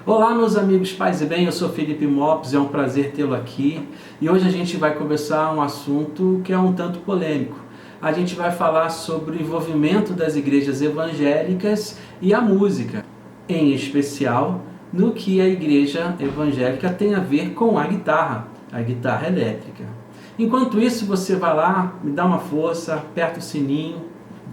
Olá meus amigos, paz e bem, eu sou Felipe Mopes, é um prazer tê-lo aqui e hoje a gente vai conversar um assunto que é um tanto polêmico. A gente vai falar sobre o envolvimento das igrejas evangélicas e a música, em especial no que a igreja evangélica tem a ver com a guitarra elétrica. Enquanto isso, você vai lá, me dá uma força, aperta o sininho,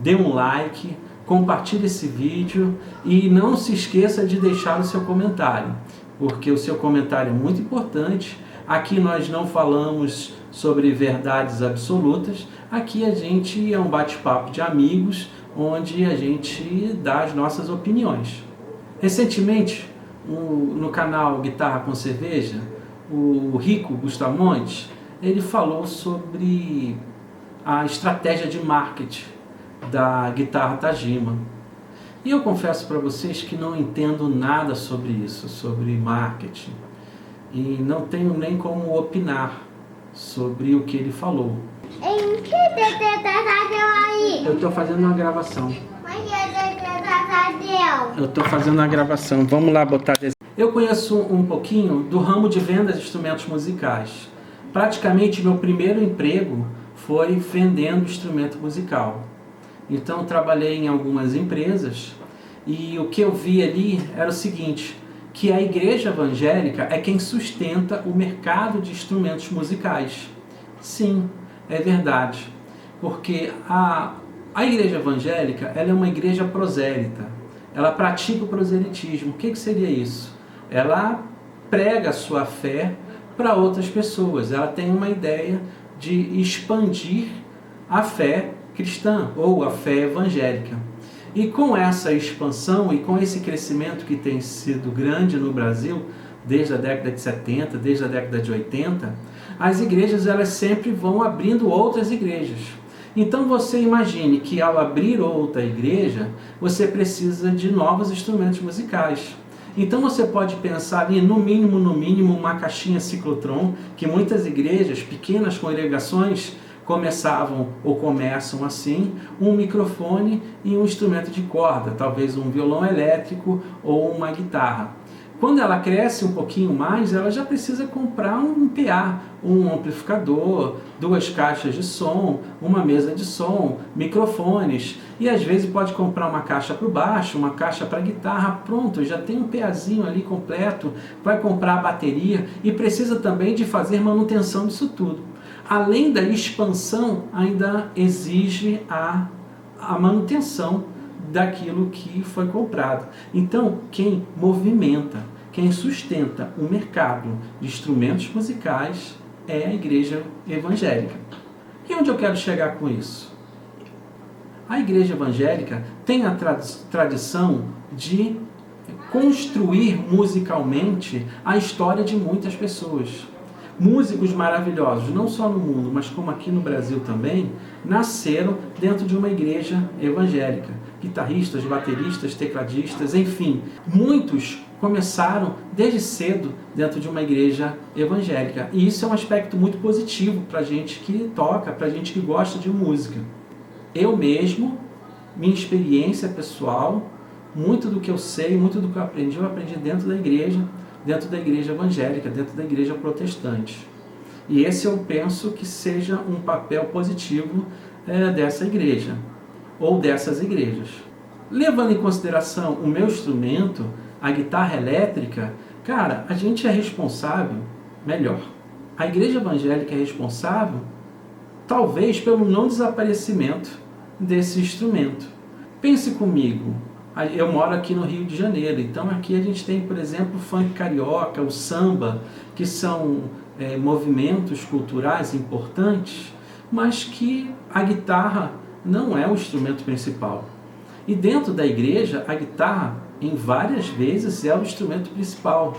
dê um like, compartilhe esse vídeo e não se esqueça de deixar o seu comentário, porque o seu comentário é muito importante. Aqui nós não falamos sobre verdades absolutas, aqui a gente é um bate-papo de amigos, onde a gente dá as nossas opiniões. Recentemente, no canal Guitarra com Cerveja, o Rico Bustamontes, ele falou sobre a estratégia de marketing da guitarra Tajima. E eu confesso para vocês que não entendo nada sobre isso, sobre marketing. E não tenho nem como opinar sobre o que ele falou. Em que aí? Eu estou fazendo uma gravação. Mas Eu estou fazendo uma gravação. Vamos lá botar... Eu conheço um pouquinho do ramo de vendas de instrumentos musicais. Praticamente meu primeiro emprego foi vendendo instrumento musical. Então trabalhei em algumas empresas e o que eu vi ali era o seguinte, que a igreja evangélica é quem sustenta o mercado de instrumentos musicais. Sim, é verdade, porque a igreja evangélica ela é uma igreja prosélita, ela pratica o proselitismo. O que seria isso? Ela prega a sua fé para outras pessoas, ela tem uma ideia de expandir a fé cristã ou a fé evangélica. E com essa expansão e com esse crescimento que tem sido grande no Brasil, desde a década de 70, desde a década de 80, as igrejas elas sempre vão abrindo outras igrejas. Então você imagine que ao abrir outra igreja, você precisa de novos instrumentos musicais. Então você pode pensar ali no mínimo uma caixinha ciclotron, que muitas igrejas, pequenas congregações, começavam ou começam assim, um microfone e um instrumento de corda, talvez um violão elétrico ou uma guitarra. Quando ela cresce um pouquinho mais, ela já precisa comprar um PA, um amplificador, 2 caixas de som, uma mesa de som, microfones, e às vezes pode comprar uma caixa para o baixo, uma caixa para a guitarra, pronto, já tem um PAzinho ali completo, vai comprar a bateria e precisa também de fazer manutenção disso tudo. Além da expansão, ainda exige a manutenção daquilo que foi comprado. Então, quem movimenta, quem sustenta o mercado de instrumentos musicais é a igreja evangélica. E onde eu quero chegar com isso? A igreja evangélica tem a tradição de construir musicalmente a história de muitas pessoas. Músicos maravilhosos, não só no mundo, mas como aqui no Brasil também, nasceram dentro de uma igreja evangélica. Guitarristas, bateristas, tecladistas, enfim, muitos começaram desde cedo dentro de uma igreja evangélica. E isso é um aspecto muito positivo para a gente que toca, para a gente que gosta de música. Eu mesmo, minha experiência pessoal, muito do que eu sei, muito do que eu aprendi dentro da igreja evangélica, dentro da igreja protestante. E esse eu penso que seja um papel positivo dessa igreja, ou dessas igrejas. Levando em consideração o meu instrumento, a guitarra elétrica, cara, a gente é responsável, melhor, a igreja evangélica é responsável, talvez pelo não desaparecimento desse instrumento. Pense comigo, eu moro aqui no Rio de Janeiro, então aqui a gente tem, por exemplo, o funk carioca, o samba, que são movimentos culturais importantes, mas que a guitarra não é o instrumento principal. E dentro da igreja, a guitarra, em várias vezes, é o instrumento principal.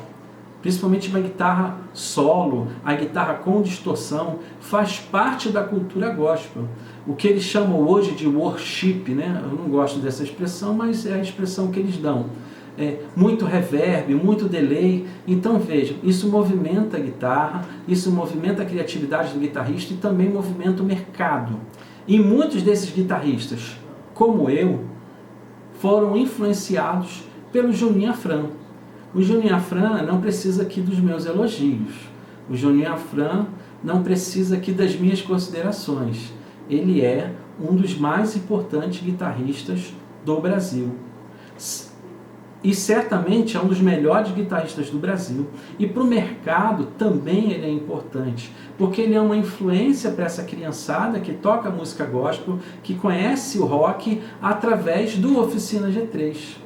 Principalmente uma guitarra solo, a guitarra com distorção, faz parte da cultura gospel. O que eles chamam hoje de worship, né? Eu não gosto dessa expressão, mas é a expressão que eles dão. Muito reverb, muito delay. Então vejam, isso movimenta a guitarra, isso movimenta a criatividade do guitarrista e também movimenta o mercado. E muitos desses guitarristas, como eu, foram influenciados pelo Juninho Afran. O Juninho Afran não precisa aqui dos meus elogios. O Juninho Afran não precisa aqui das minhas considerações. Ele é um dos mais importantes guitarristas do Brasil. E certamente é um dos melhores guitarristas do Brasil. E para o mercado também ele é importante, porque ele é uma influência para essa criançada que toca música gospel, que conhece o rock através do Oficina G3.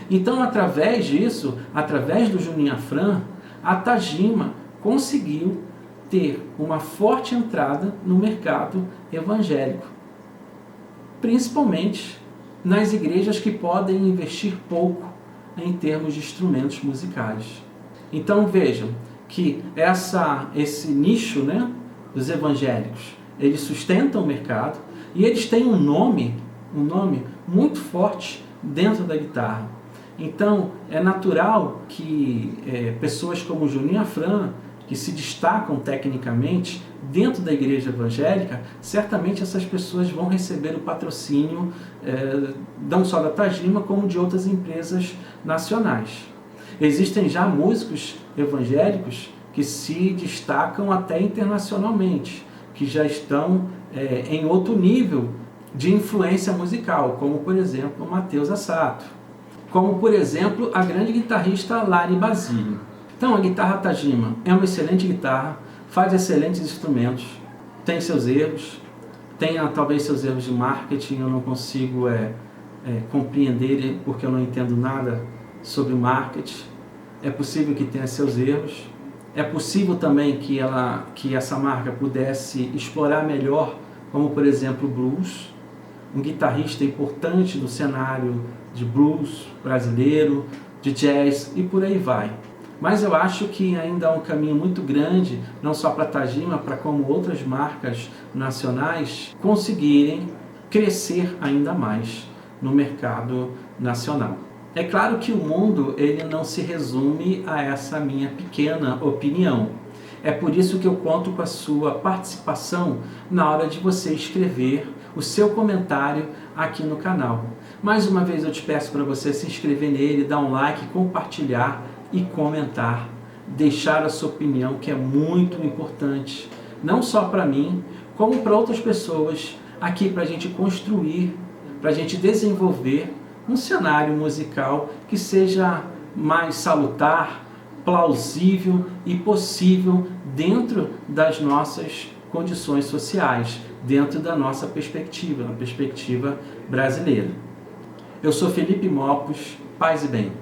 Então, através disso, através do Juninho Afran, a Tajima conseguiu ter uma forte entrada no mercado evangélico, principalmente nas igrejas que podem investir pouco em termos de instrumentos musicais. Então vejam que esse nicho, né, dos evangélicos, eles sustentam o mercado e eles têm um nome muito forte dentro da guitarra. Então é natural que pessoas como o Juninho Afran, que se destacam tecnicamente dentro da igreja evangélica, certamente essas pessoas vão receber o patrocínio não só da Tajima, como de outras empresas nacionais. Existem já músicos evangélicos que se destacam até internacionalmente, que já estão em outro nível de influência musical, como por exemplo o Matheus Assato, como por exemplo a grande guitarrista Lari Basílio. Então a guitarra Tajima é uma excelente guitarra, faz excelentes instrumentos, tem seus erros, tem talvez seus erros de marketing, eu não consigo compreender porque eu não entendo nada sobre marketing. É possível que tenha seus erros, é possível também que essa marca pudesse explorar melhor, como por exemplo o blues, um guitarrista importante do cenário de blues brasileiro, de jazz e por aí vai. Mas eu acho que ainda há um caminho muito grande, não só para a Tajima, para como outras marcas nacionais conseguirem crescer ainda mais no mercado nacional. É claro que o mundo ele não se resume a essa minha pequena opinião. É por isso que eu conto com a sua participação na hora de você escrever o seu comentário aqui no canal. Mais uma vez eu te peço para você se inscrever nele, dar um like, compartilhar e comentar, deixar a sua opinião, que é muito importante, não só para mim, como para outras pessoas aqui, para a gente construir, para a gente desenvolver um cenário musical que seja mais salutar, plausível e possível dentro das nossas condições sociais, dentro da nossa perspectiva, na perspectiva brasileira. Eu sou Felipe Mopos, paz e bem.